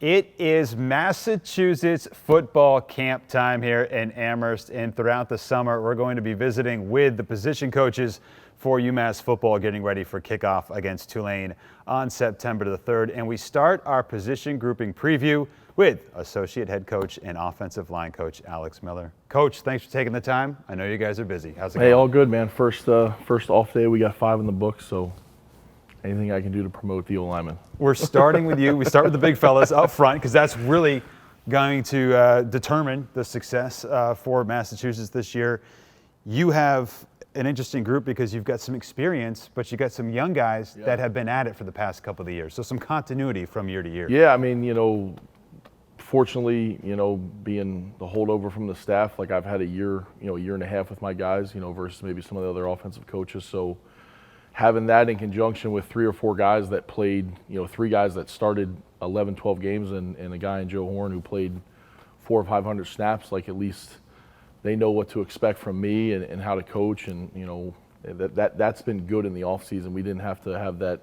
It is Massachusetts football camp time here in Amherst, and throughout the summer we're going to be visiting with the position coaches for UMass football, getting ready for kickoff against Tulane on September the 3rd. And we start our position grouping preview with Associate Head Coach and Offensive Line Coach Alex Miller. Coach, thanks for taking the time. I know you guys are busy. How's it going? Hey, all good, man. First off day, we got 5 in the book, so anything I can do to promote the O-lineman. We're starting with you. We start with the big fellas up front because that's really going to determine the success for Massachusetts this year. You have an interesting group because you've got some experience, but you've got some young guys that have been at it for the past couple of years. So some continuity from year to year. Yeah, I mean, fortunately, being the holdover from the staff, like I've had a year and a half with my guys, versus maybe some of the other offensive coaches. So having that in conjunction with 3 or 4 guys that played, 3 guys that started 11, 12 games and a guy in Joe Horn who played 400 or 500 snaps, like at least they know what to expect from me and how to coach. And, that's been good in the off season. We didn't have to have that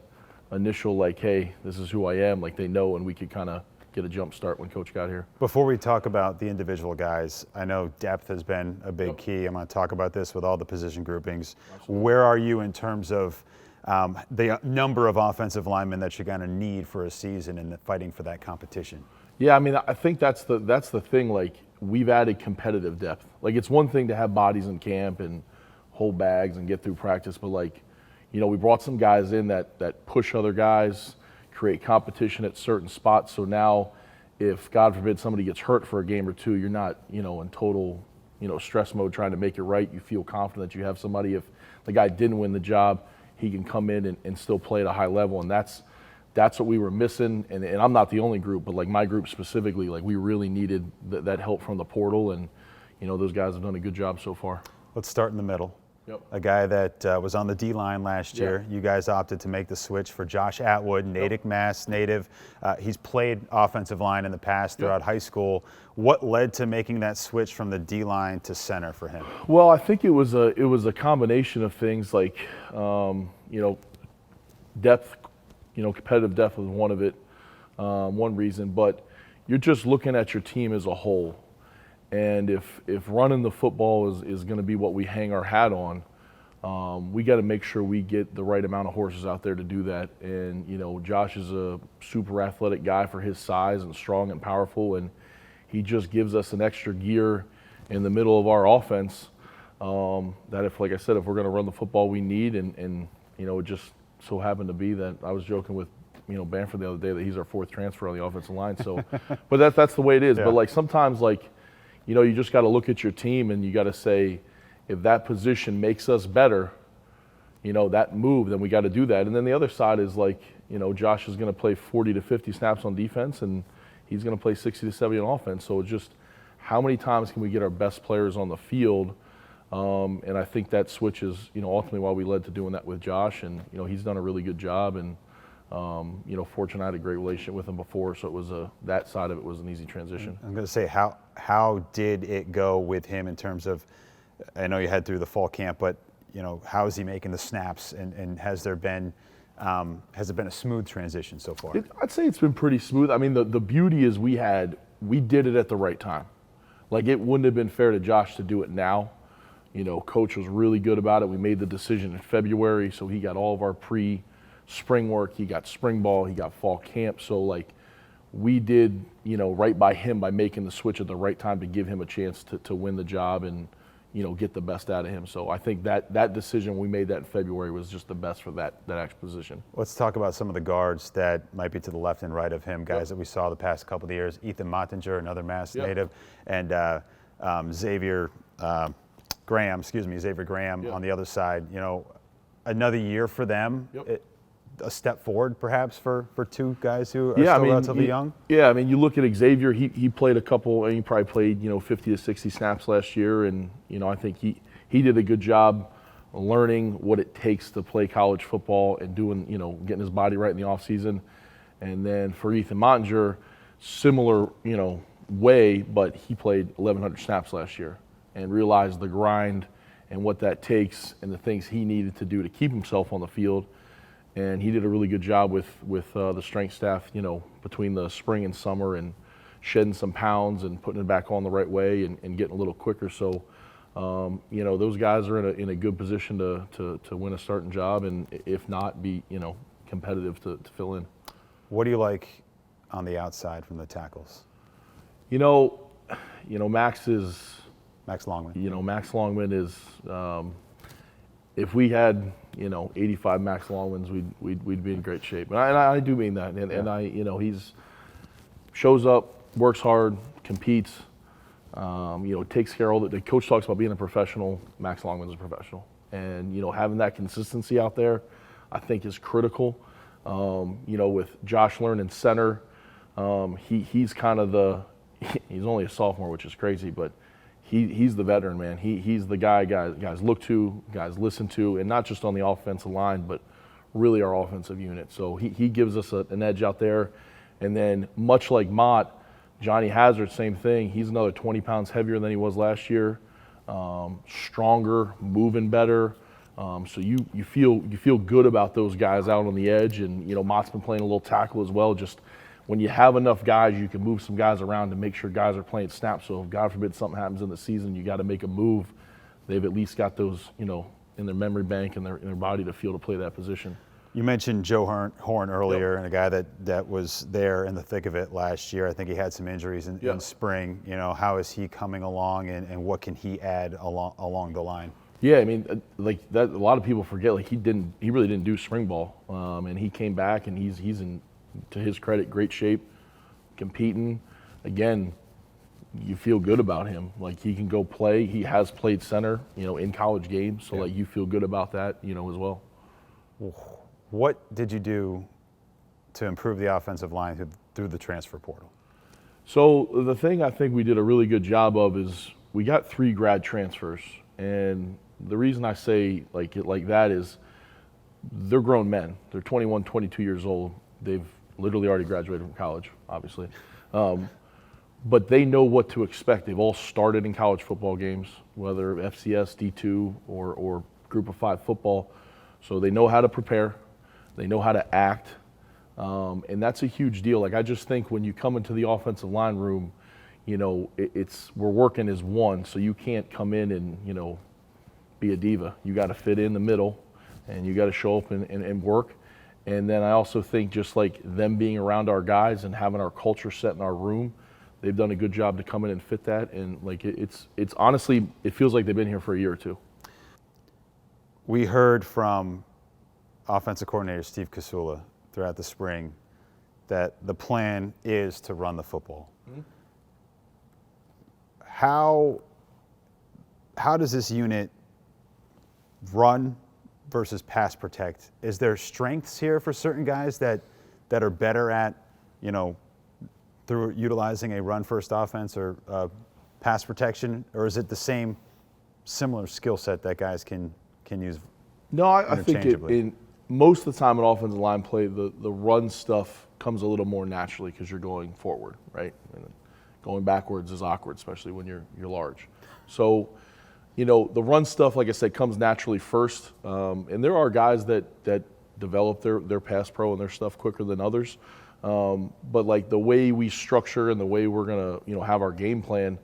initial like, hey, this is who I am. Like they know, and we could kind of get a jump start when Coach got here. Before we talk about the individual guys, I know depth has been a big key. I'm going to talk about this with all the position groupings. Absolutely. Where are you in terms of the number of offensive linemen that you're going to need for a season and fighting for that competition? Yeah, I mean, I think that's the thing. Like we've added competitive depth. Like it's one thing to have bodies in camp and hold bags and get through practice, but like, we brought some guys in that push other guys, create competition at certain spots. So now if God forbid somebody gets hurt for a game or two, you're not, in total, stress mode trying to make it right. You feel confident that you have somebody. If the guy didn't win the job, he can come in and still play at a high level. And that's what we were missing. And I'm not the only group, but like my group specifically, like we really needed that help from the portal. And, those guys have done a good job so far. Let's start in the middle. Yep. A guy that was on the D-line last year. You guys opted to make the switch for Josh Atwood, Natick, Mass native. He's played offensive line in the past throughout high school. What led to making that switch from the D-line to center for him? Well, I think it was a combination of things like, depth, competitive depth was one of it, one reason. But you're just looking at your team as a whole. And if running the football is going to be what we hang our hat on, we got to make sure we get the right amount of horses out there to do that. And, Josh is a super athletic guy for his size and strong and powerful. And he just gives us an extra gear in the middle of our offense that if, like I said, if we're going to run the football we need. And it just so happened to be that I was joking with, Bamford the other day that he's our 4th transfer on the offensive line. So, but that's the way it is. Yeah. But like sometimes like, you just got to look at your team and you got to say, if that position makes us better, that move, then we got to do that. And then the other side is like, Josh is going to play 40 to 50 snaps on defense and he's going to play 60 to 70 on offense. So it's just how many times can we get our best players on the field? And I think that switch is, ultimately why we led to doing that with Josh. And, he's done a really good job. And, fortunately, I had a great relationship with him before, so it was that side of it was an easy transition. I'm going to say, how did it go with him in terms of, I know you had through the fall camp, but how is he making the snaps, and has it been a smooth transition so far? I'd say it's been pretty smooth. I mean, the beauty is we did it at the right time. Like it wouldn't have been fair to Josh to do it now. Coach was really good about it. We made the decision in February, so he got all of our spring work, he got spring ball, he got fall camp. So like we did, right by him by making the switch at the right time to give him a chance to win the job and, get the best out of him. So I think that decision, we made that in February, was just the best for that actual position. Let's talk about some of the guards that might be to the left and right of him, guys that we saw the past couple of years. Ethan Mattinger, another Mass native, and Xavier Graham on the other side. Another year for them. A step forward, perhaps, for 2 guys who are still relatively young? Yeah, I mean, you look at Xavier, he played a couple, and he probably played, 50 to 60 snaps last year, and, I think he did a good job learning what it takes to play college football and doing, getting his body right in the offseason. And then for Ethan Mattinger, similar, way, but he played 1,100 snaps last year and realized the grind and what that takes and the things he needed to do to keep himself on the field. and he did a really good job with the strength staff, between the spring and summer, and shedding some pounds and putting it back on the right way and getting a little quicker. So, those guys are in a good position to win a starting job, and if not, be competitive to fill in. What do you like on the outside from the tackles? Max Longman. Max Longman. Max Longman is. If we had 85 Max Longmans, we'd be in great shape. And I do mean that. And he's shows up, works hard, competes. Takes care of all the coach talks about being a professional. Max Longman's a professional, and having that consistency out there, I think is critical. With Josh Learn center, he's kind of he's only a sophomore, which is crazy, but he's the veteran, man. He's the guys look to, guys listen to, and not just on the offensive line, but really our offensive unit. So he gives us an edge out there. And then much like Mott, Johnny Hazard, same thing. He's another 20 pounds heavier than he was last year, stronger, moving better. So you feel good about those guys out on the edge. And Mott's been playing a little tackle as well. Just when you have enough guys, you can move some guys around to make sure guys are playing snaps. So if God forbid something happens in the season, you got to make a move. They've at least got those in their memory bank and in their body to feel to play that position. You mentioned Joe Horn earlier, yep. And a guy that was there in the thick of it last year. I think he had some injuries in spring. How is he coming along, and what can he add along the line? Yeah, I mean, like that. A lot of people forget. Like he really didn't do spring ball, and he came back, and he's in, to his credit, great shape, competing. Again, you feel good about him. Like he can go play. He has played center, in college games. So you feel good about that, as well. What did you do to improve the offensive line through the transfer portal? So the thing I think we did a really good job of is we got 3 grad transfers, and the reason I say like that is they're grown men. They're 21, 22 years old. They've literally already graduated from college, obviously. But they know what to expect. They've all started in college football games, whether FCS, D2, or Group of 5 football. So they know how to prepare. They know how to act. And that's a huge deal. Like I just think when you come into the offensive line room, we're working as one. So you can't come in and, be a diva. You got to fit in the middle, and you got to show up and work. And then I also think just like them being around our guys and having our culture set in our room, they've done a good job to come in and fit that. And like it's honestly, it feels like they've been here for a year or two. We heard from offensive coordinator Steve Kasula throughout the spring that the plan is to run the football. Mm-hmm. How does this unit run versus pass protect? Is there strengths here for certain guys that are better at, through utilizing a run-first offense or pass protection, or is it the same similar skill set that guys can use? No, I think most of the time in offensive line play, the run stuff comes a little more naturally because you're going forward, right? And going backwards is awkward, especially when you're large. So, the run stuff, like I said, comes naturally first. And there are guys that develop their pass pro and their stuff quicker than others. But like the way we structure and the way we're gonna, have our game plan,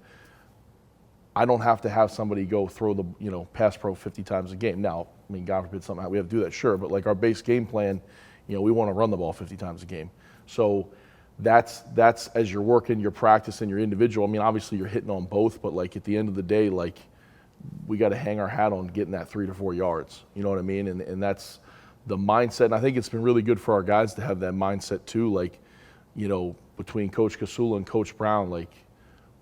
I don't have to have somebody go throw the, pass pro 50 times a game. Now, I mean, God forbid something, we have to do that, sure. But like our base game plan, we want to run the ball 50 times a game. So that's as you're working, your practice and your individual. I mean, obviously you're hitting on both, but like at the end of the day, like we got to hang our hat on getting that 3 to 4 yards. You know what I mean? And that's the mindset. And I think it's been really good for our guys to have that mindset too. Like, between Coach Kasula and Coach Brown, like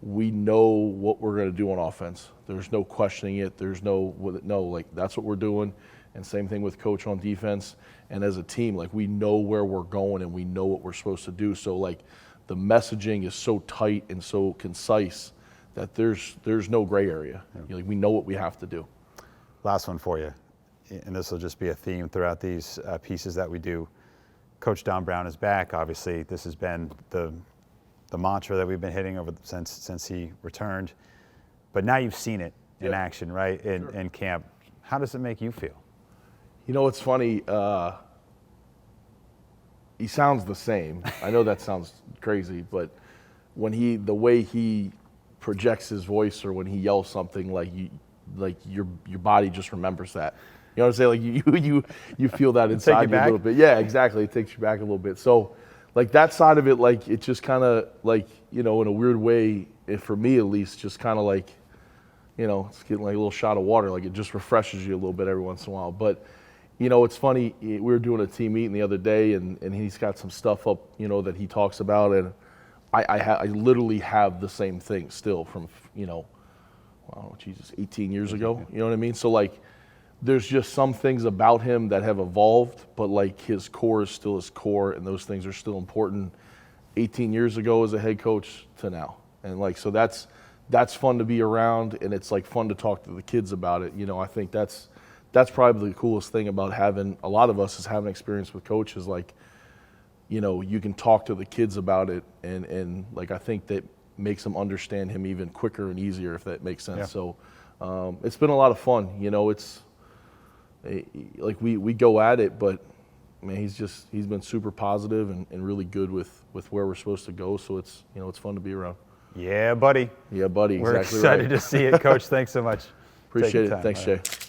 we know what we're going to do on offense. There's no questioning it. There's like that's what we're doing. And same thing with Coach on defense. And as a team, like we know where we're going and we know what we're supposed to do. So like the messaging is so tight and so concise that there's no gray area. Yeah. Like we know what we have to do. Last one for you, and this will just be a theme throughout these pieces that we do. Coach Don Brown is back. Obviously, this has been the mantra that we've been hitting since he returned. But now you've seen it in action, right? In camp. How does it make you feel? It's funny. he sounds the same. I know that sounds crazy, but the way he projects his voice, or when he yells something, like your body just remembers that. You know what I'm saying? Like you feel that inside you a little bit. Yeah, exactly. It takes you back a little bit. So like that side of it, like it just kind of like, in a weird way, for me at least, just kind of like, it's getting like a little shot of water. Like it just refreshes you a little bit every once in a while. But it's funny. We were doing a team meeting the other day, and he's got some stuff up, that he talks about, and I literally have the same thing still from, 18 years ago. You know what I mean? So like, there's just some things about him that have evolved, but like his core is still his core, and those things are still important 18 years ago as a head coach to now. And like, so that's fun to be around, and it's like fun to talk to the kids about it. I think that's probably the coolest thing about having, a lot of us is having experience with coaches. Like, you can talk to the kids about it, and like, I think that makes them understand him even quicker and easier, if that makes sense. Yeah. So it's been a lot of fun. It's like we go at it, but man, he's been super positive and really good with where we're supposed to go. So it's fun to be around. Yeah, buddy. Yeah, buddy. We're exactly excited right. to see it, Coach. Thanks so much. Appreciate Taking it. time. Thanks, All right. Jay.